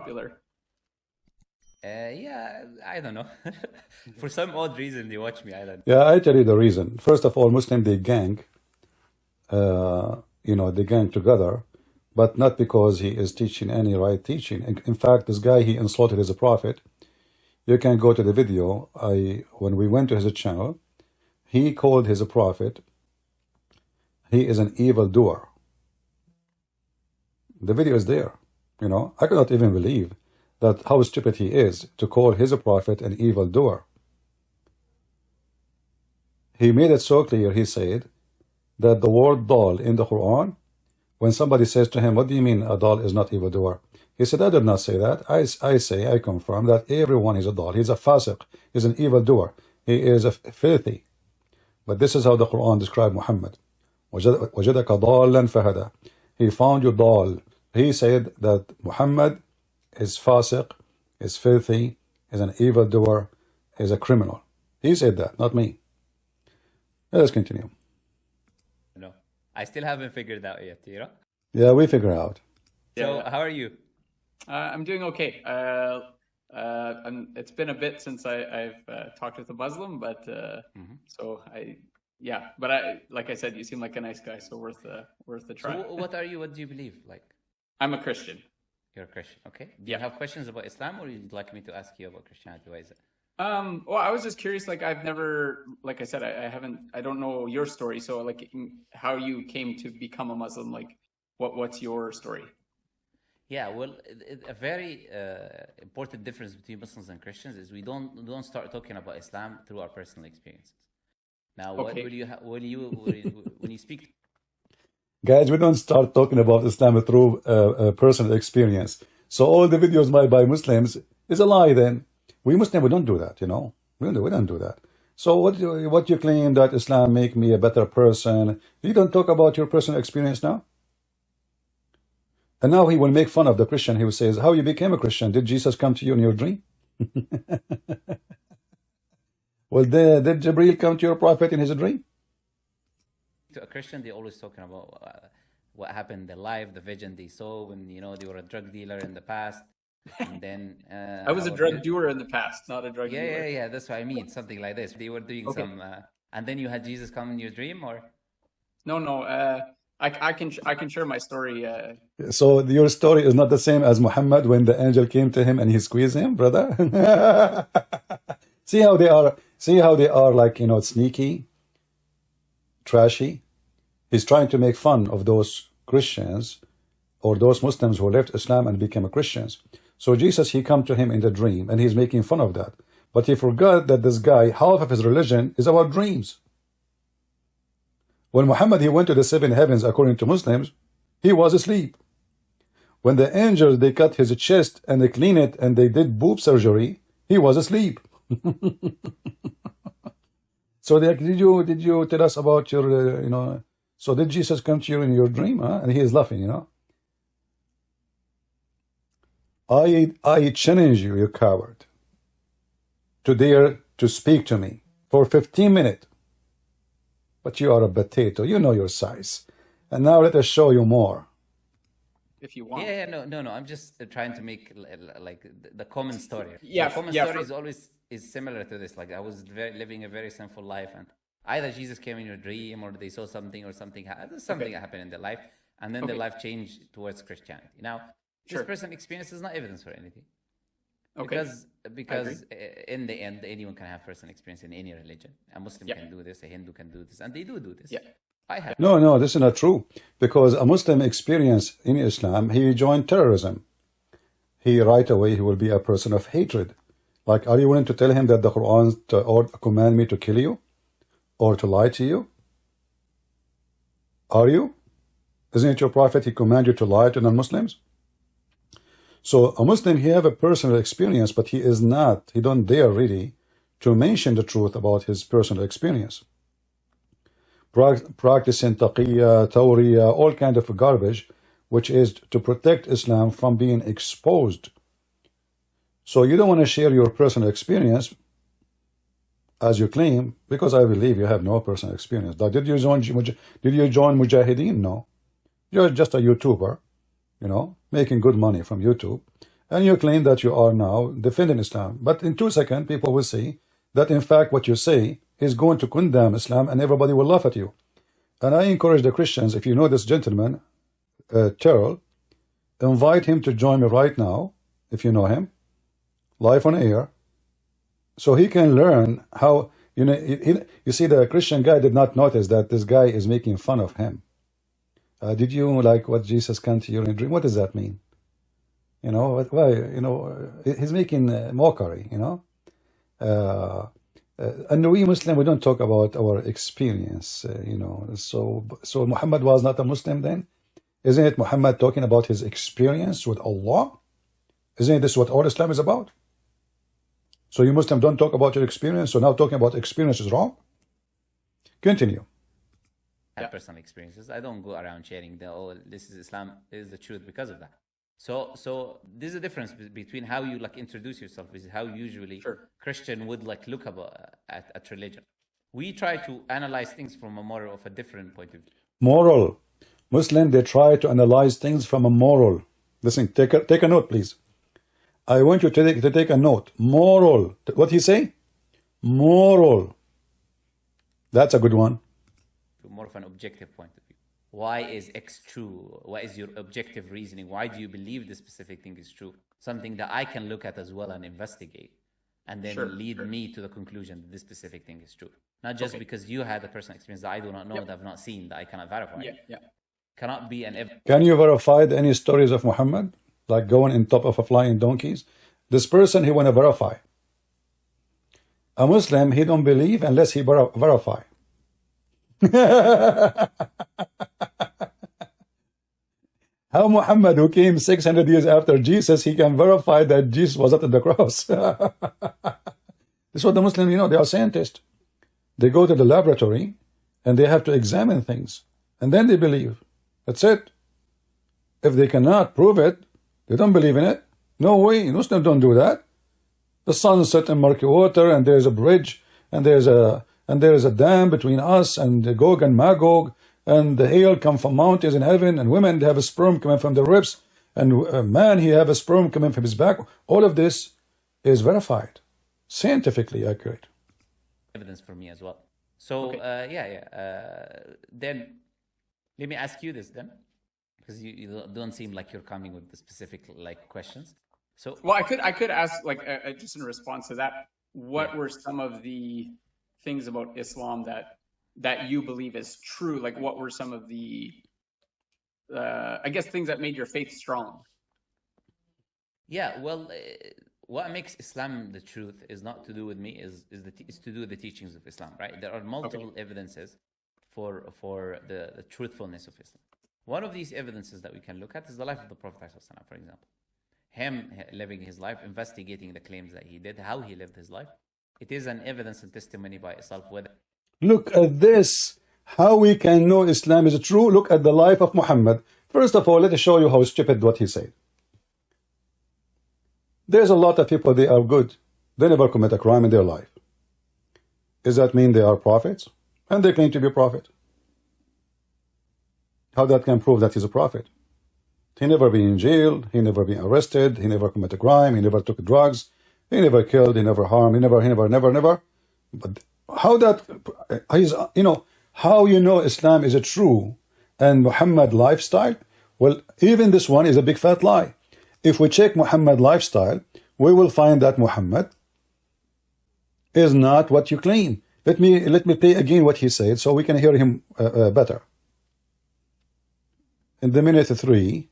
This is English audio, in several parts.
popular. Yeah, I don't know. For some odd reason, they watch me. I don't know. Yeah, I tell you the reason. First of all, Muslim, they gang. They gang together, but not because he is teaching any right teaching. In fact, this guy, he insulted his prophet. You can go to the video. When we went to his channel, he called his prophet, he is an evildoer. The video is there. I cannot even believe that how stupid he is to call his prophet an evildoer. He made it so clear, he said, that the word dal in the Quran, when somebody says to him, what do you mean a dal is not evildoer? He said, I did not say that. I confirm that everyone is a dal. He's a fasiq. He's an evildoer. He is a filthy. But this is how the Quran described Muhammad. وَجَدَكَ ضَالًا فَهَدَى. He found you dal. He said that Muhammad is fasiq, is filthy, is an evildoer, is a criminal. He said that, not me. Let us continue. No, I still haven't figured out yet, Yeah, we figure out. So, how are you? I'm doing okay. It's been a bit since I've talked with a Muslim, but like I said, you seem like a nice guy, so worth the try. So what are you? What do you believe? Like, I'm a Christian. You're a Christian, okay? Do you have questions about Islam, or you'd like me to ask you about Christianity? Why is it? Well, I was just curious. Like, I've never, like I said, I don't know your story. So, like, how you came to become a Muslim. Like, what's your story? Yeah, well, a very important difference between Muslims and Christians is we don't start talking about Islam through our personal experiences. Now, what will you when you speak? Guys, we don't start talking about Islam through personal experience. So all the videos made by Muslims is a lie. Then we Muslims, we don't do that. We don't do that. So what you claim that Islam make me a better person? You don't talk about your personal experience now. And now he will make fun of the Christian. He will say, how you became a Christian? Did Jesus come to you in your dream? Well, did Jibreel come to your prophet in his dream? To a Christian, they're always talking about what happened in their life, the vision they saw when, they were a drug dealer in the past. And then... I was a drug doer in the past, not a drug dealer. Yeah, that's what I mean. Something like this. They were doing some... and then you had Jesus come in your dream, or... No. I can share my story. So your story is not the same as Muhammad when the angel came to him and he squeezed him, brother. See how they are like, sneaky, trashy. He's trying to make fun of those Christians or those Muslims who left Islam and became Christians. So Jesus, he come to him in the dream and he's making fun of that. But he forgot that this guy, half of his religion is about dreams. When Muhammad, he went to the 7 heavens, according to Muslims, he was asleep. When the angels, they cut his chest and they clean it and they did boob surgery, he was asleep. So did you tell us about your, so did Jesus come to you in your dream? Huh? And he is laughing, I challenge you, you coward, to dare to speak to me for 15 minutes. But you are a potato. You know your size. And now let us show you more. If you want. Yeah, no. I'm just trying to make like the common story. Yeah, the common story is always similar to this. Like I was living a very sinful life, and either Jesus came in your dream, or they saw something, or something happened in their life, and then their life changed towards Christianity. Now, this personal experience is not evidence for anything. Okay. Because in the end, anyone can have personal experience in any religion. A Muslim can do this, a Hindu can do this, and they do this. Yeah. I have. No, this is not true. Because a Muslim experience in Islam, he joined terrorism. Right away, he will be a person of hatred. Like, are you willing to tell him that the Quran or command me to kill you? Or to lie to you? Are you? Isn't it your prophet, he command you to lie to non-Muslims? So a Muslim, he have a personal experience, but he don't dare really to mention the truth about his personal experience. Practicing taqiyya, tawriya, all kind of garbage, which is to protect Islam from being exposed. So you don't want to share your personal experience as you claim, because I believe you have no personal experience. Like, did you join Mujahideen? No. You're just a YouTuber, making good money from YouTube, and you claim that you are now defending Islam. But in 2 seconds, people will see that in fact what you say is going to condemn Islam, and everybody will laugh at you. And I encourage the Christians, if you know this gentleman, Terrell, invite him to join me right now, if you know him, live on air, so he can learn how, you see, the Christian guy did not notice that this guy is making fun of him. Did you like what Jesus came to you in a dream? What does that mean? Why, he's making mockery, and we Muslim, we don't talk about our experience, So Muhammad was not a Muslim then? Isn't it Muhammad talking about his experience with Allah? Isn't this what all Islam is about? So you Muslim don't talk about your experience, so now talking about experience is wrong? Continue. Have personal experiences. I don't go around sharing this is Islam, this is the truth because of that. So there's a difference between how you introduce yourself, is how usually Christian would look at religion. We try to analyze things from a more of a different point of view. Moral. Muslim, they try to analyze things from a moral. Listen, take a note, please. I want you to take a note. Moral. What he say? Moral. That's a good one. More of an objective point of view. Why is X true? What is your objective reasoning? Why do you believe this specific thing is true? Something that I can look at as well and investigate, and then lead me to the conclusion that this specific thing is true. Not just because you had a personal experience that I do not know, that I've not seen, that I cannot verify. Cannot be an evidence. Can you verify any stories of Muhammad? Like going in top of a flying donkeys? This person, he want to verify. A Muslim, he don't believe unless he verify. How Muhammad, who came 600 years after Jesus, he can verify that Jesus was not at the cross? This is what the Muslims, they are scientists. They go to the laboratory and they have to examine things, and then they believe. That's it. If they cannot prove it, they don't believe in it. No way. Muslims don't do that. The sun set in murky water, and there's a bridge, and there is a dam between us and Gog and Magog, and the hail come from mountains in heaven, and women, they have a sperm coming from their ribs, and a man, he have a sperm coming from his back. All of this is verified, scientifically accurate. Evidence for me as well. So then let me ask you this then, because you don't seem like you're coming with the specific questions. So well, I could ask just in response to that, what were some of the things about Islam that you believe is true? Like, what were some of the I guess things that made your faith strong? Yeah, well, what makes Islam the truth is not to do with me, is to do with the teachings of Islam, right? There are multiple evidences for the truthfulness of Islam. One of these evidences that we can look at is the life of the Prophet, for example. Him living his life, investigating the claims that he did, how he lived his life. It is an evidence and testimony by itself. Look at this. How we can know Islam is true? Look at the life of Muhammad. First of all, let me show you how stupid what he said. There's a lot of people, they are good. They never commit a crime in their life. Does that mean they are prophets? And they claim to be a prophet. How that can prove that he's a prophet? He never been in jail, he never been arrested, he never committed a crime, he never took drugs, he never killed, he never harmed, he never. But how that, how Islam is a true and Muhammad lifestyle? Well, even this one is a big fat lie. If we check Muhammad lifestyle, we will find that Muhammad is not what you claim. Let me play again what he said so we can hear him better. In the minute 3.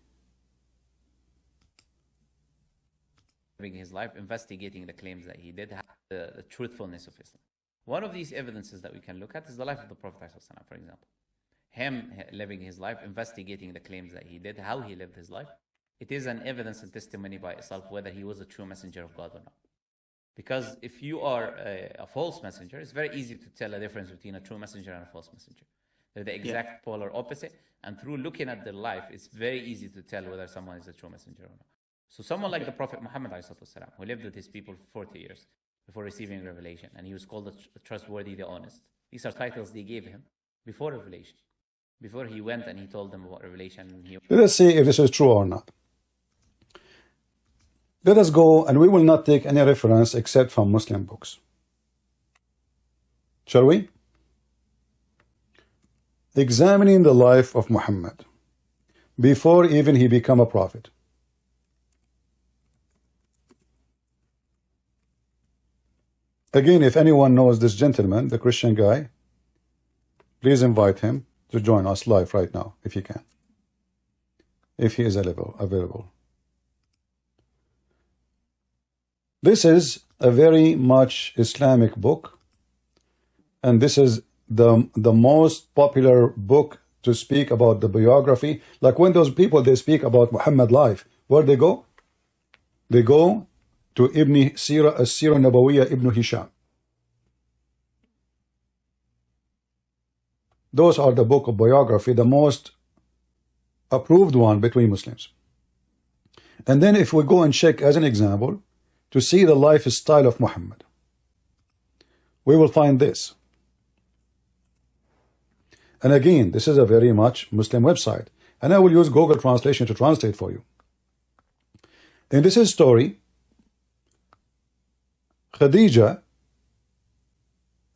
Living his life, investigating the claims that he did, the truthfulness of Islam. One of these evidences that we can look at is the life of the Prophet, for example. Him living his life, investigating the claims that he did, how he lived his life. It is an evidence and testimony by itself whether he was a true messenger of God or not. Because if you are a false messenger, it's very easy to tell a difference between a true messenger and a false messenger. They're the exact polar opposite, and through looking at their life, it's very easy to tell whether someone is a true messenger or not. So someone like the Prophet Muhammad, who lived with his people for 40 years before receiving revelation, and he was called the trustworthy, the honest. These are titles they gave him before revelation. Before he went and he told them about revelation. Let us see if this is true or not. Let us go, and we will not take any reference except from Muslim books. Shall we? Examining the life of Muhammad before even he became a prophet. Again, if anyone knows this gentleman, the Christian guy, please invite him to join us live right now, if he can. If he is available. This is a very much Islamic book, and this is the most popular book to speak about the biography. Like when those people, they speak about Muhammad life, where they go? They go to Ibn Sirah, As-Sirah Nabawiyah Ibn Hisham. Those are the book of biography, the most approved one between Muslims. And then if we go and check as an example to see the lifestyle of Muhammad, we will find this. And again, this is a very much Muslim website, and I will use Google Translation to translate for you. In this story, Khadija,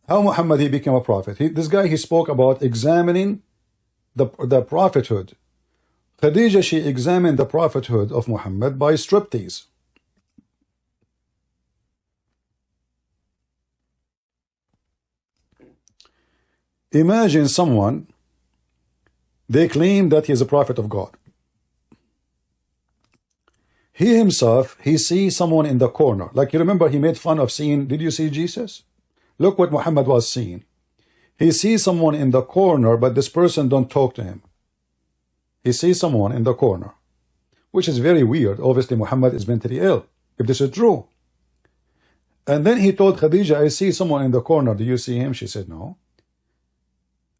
how Muhammad he became a prophet. This guy, he spoke about examining the prophethood. Khadija, she examined the prophethood of Muhammad by striptease. Imagine someone, they claim that he is a prophet of God. He himself, he sees someone in the corner. Like you remember, he made fun of seeing, did you see Jesus? Look what Muhammad was seeing. He sees someone in the corner, but this person don't talk to him. He sees someone in the corner, which is very weird. Obviously, Muhammad is mentally ill, if this is true. And then he told Khadija, I see someone in the corner. Do you see him? She said, no.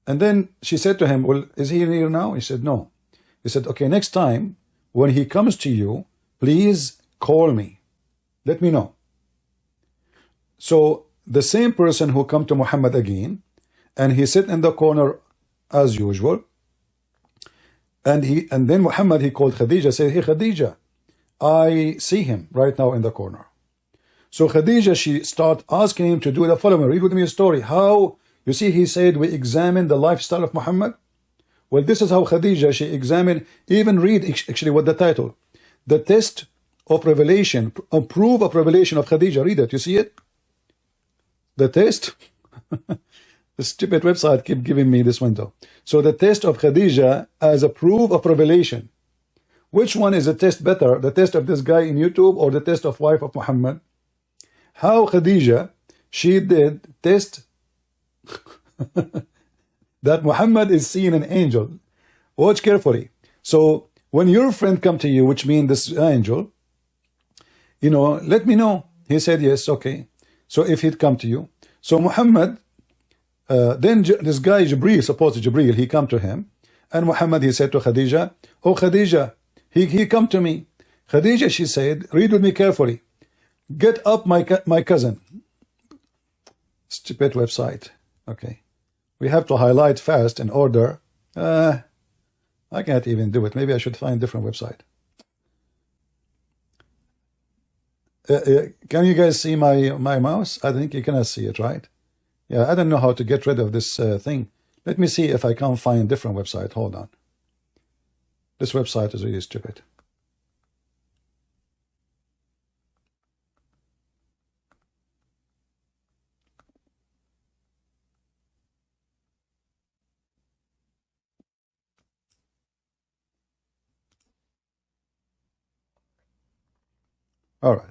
And then she said to him, well, is he here now? He said, no. He said, okay, next time when he comes to you, please call me. Let me know. So the same person who come to Muhammad again, and he sit in the corner as usual, and then Muhammad, he called Khadija, said, hey Khadija, I see him right now in the corner. So Khadija, she start asking him to do the following. Read with me a story. How, you see, he said, we examine the lifestyle of Muhammad. Well, this is how Khadija, she examined, even read actually what the title. The test of revelation, a proof of revelation of Khadija. Read it, you see it? The test. The stupid website keep giving me this window. So the test of Khadija as a proof of revelation. Which one is the test better? The test of this guy in YouTube or the test of wife of Muhammad? How Khadija, she did test that Muhammad is seeing an angel. Watch carefully. So when your friend come to you, which means this angel, you know, let me know. He said, yes, okay. So if he'd come to you. So Muhammad, then this guy Jibreel, supposed Jibreel, he come to him. And Muhammad, he said to Khadija, oh Khadija, he come to me. Khadija, she said, read with me carefully. Get up my cousin. Stupid website. Okay. We have to highlight fast in order. I can't even do it. Maybe I should find a different website. Can you guys see my mouse? I think you cannot see it, right? Yeah, I don't know how to get rid of this thing. Let me see if I can find a different website. Hold on. This website is really stupid. All right.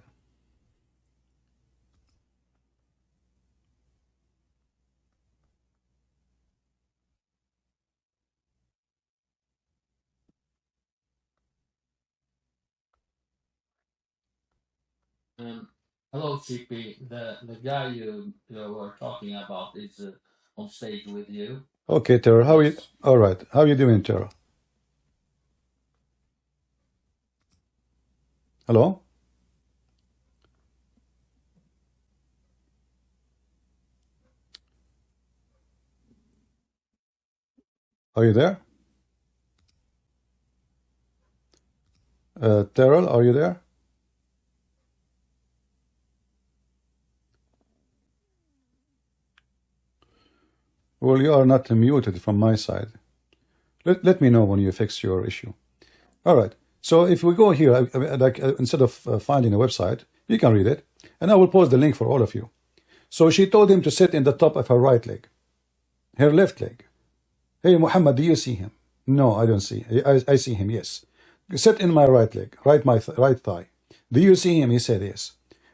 Hello, CP. The guy you were talking about is on stage with you. Okay, Terrell. How are you? All right. How are you doing, Terrell? Hello? Are you there? Terrell, are you there? Well, you are not muted from my side. Let me know when you fix your issue. All right. So if we go here, instead of finding a website, you can read it, and I will post the link for all of you. So she told him to sit in the top of her right leg, her left leg. Hey, Muhammad, do you see him? No, I don't see. I see him, yes. Sit in my right leg, right thigh. Do you see him? He said yes.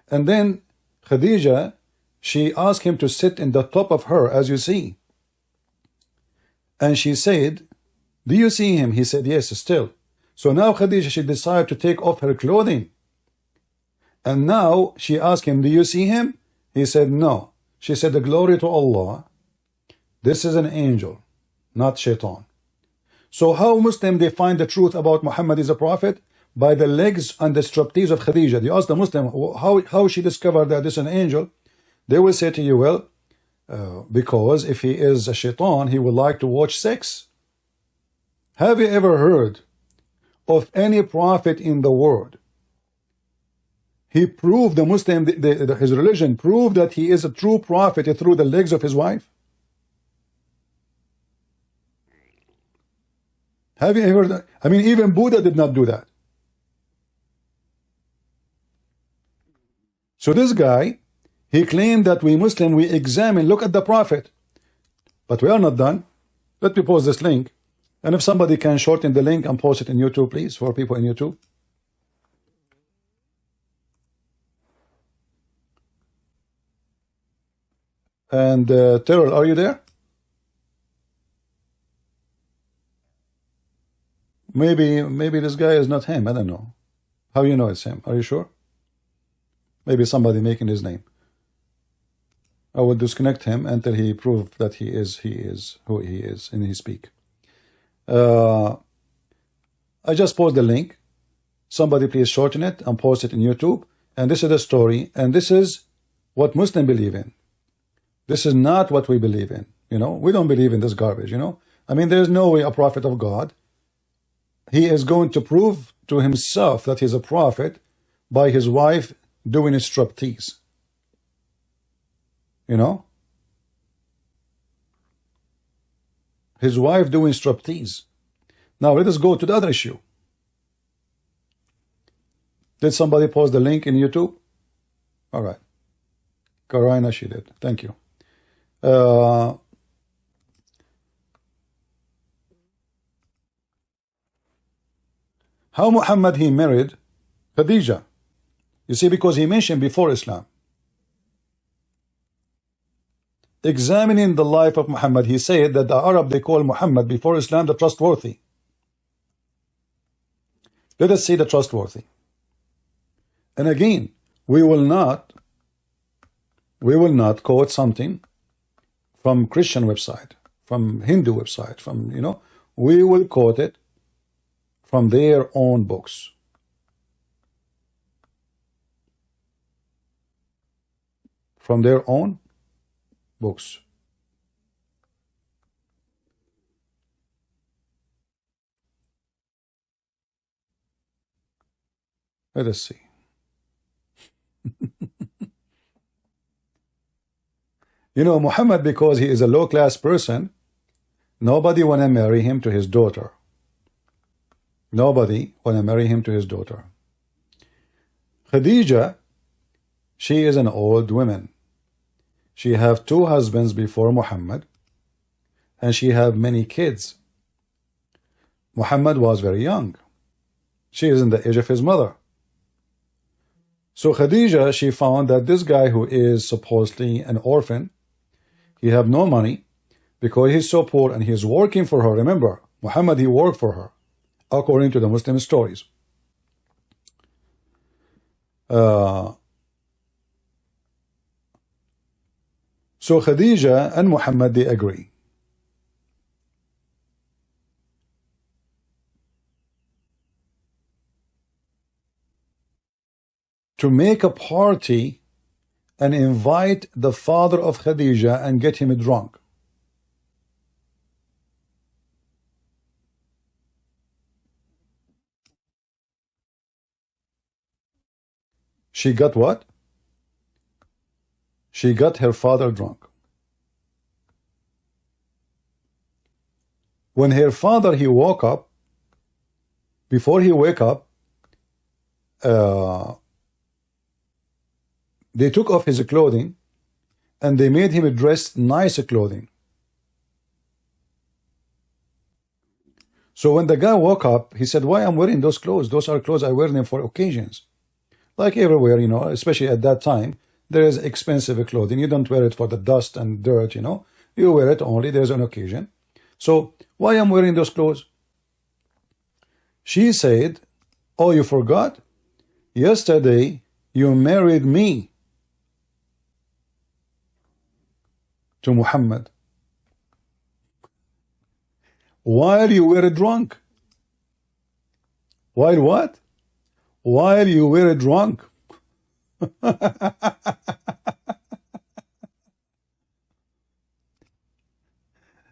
And then Khadija, she asked him to sit in the top of her, as you see. And she said, do you see him? He said yes, still. So now Khadija, she decided to take off her clothing. And now she asked him, do you see him? He said no. She said, the glory to Allah. This is an angel, not shaitan. So how Muslim they find the truth about Muhammad is a prophet? By the legs and the striptease of Khadija. You ask the Muslim how she discovered that this is an angel. They will say to you, well, because if he is a shaitan, he would like to watch sex. Have you ever heard of any prophet in the world? He proved, the Muslim, his religion proved that he is a true prophet through the legs of his wife. Have you ever heard? I mean, even Buddha did not do that. So this guy, he claimed that we Muslim, we examine, look at the prophet. But we are not done. Let me post this link. And if somebody can shorten the link and post it in YouTube, please, for people in YouTube. And Terrell, are you there? Maybe this guy is not him. I don't know. How you know it's him? Are you sure? Maybe somebody making his name. I will disconnect him until he proves that he is who he is and he speak. I just post the link. Somebody please shorten it and post it in YouTube. And this is the story. And this is what Muslims believe in. This is not what we believe in. You know, we don't believe in this garbage. You know, I mean, there is no way a prophet of God. He is going to prove to himself that he's a prophet by his wife doing a striptease. You know? His wife doing striptease. Now let us go to the other issue. Did somebody post the link in YouTube? All right. Karina, she did. Thank you. How Muhammad he married Khadija? You see, because he mentioned before Islam. Examining the life of Muhammad, he said that the Arab they call Muhammad before Islam the trustworthy. Let us see the trustworthy. And again, we will not quote something from Christian website, from Hindu website, from, you know, we will quote it from their own books. From their own books. Let us see. You know, Muhammad, because he is a low-class person, nobody want to marry him to his daughter. Nobody want to marry him to his daughter. Khadija, she is an old woman. She have 2 husbands before Muhammad, and she have many kids. Muhammad was very young. She is in the age of his mother. So Khadija, she found that this guy who is supposedly an orphan, he have no money because he's so poor and he's working for her. Remember, Muhammad, he worked for her, according to the Muslim stories. So Khadija and Muhammad, they agree. To make a party and invite the father of Khadija and get him drunk. She got what? She got her father drunk. When her father, he woke up, before he wake up, they took off his clothing and they made him dress nice clothing. So when the guy woke up, he said, why I'm wearing those clothes? Those are clothes I wear them for occasions. Like everywhere, you know, especially at that time, there is expensive clothing. You don't wear it for the dust and dirt, you know. You wear it only, there's an occasion. So why I'm wearing those clothes? She said, oh, you forgot? Yesterday, you married me to Muhammad while you were drunk. While what? While you were drunk.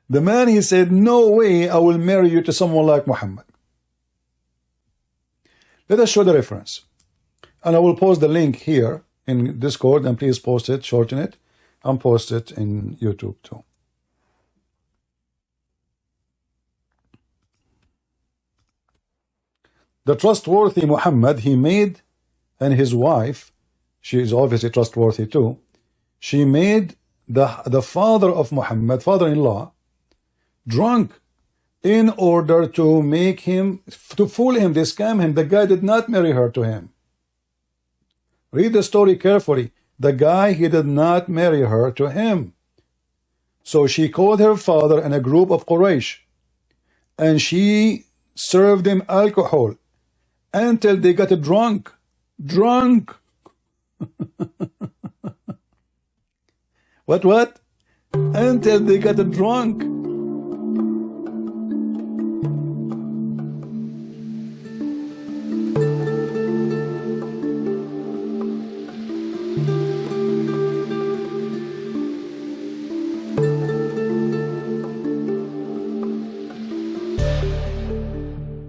The man, he said, no way I will marry you to someone like Muhammad. Let us show the reference. And I will post the link here in Discord, and please post it, shorten it, and post it in YouTube too. The trustworthy Muhammad, he made, and his wife, she is obviously trustworthy too, she made the father of Muhammad, father-in-law, drunk in order to make him, to fool him, to scam him. The guy did not marry her to him. Read the story carefully. The guy, he did not marry her to him. So she called her father and a group of Quraysh, and she served them alcohol until they got drunk. Drunk. What? Until they got drunk.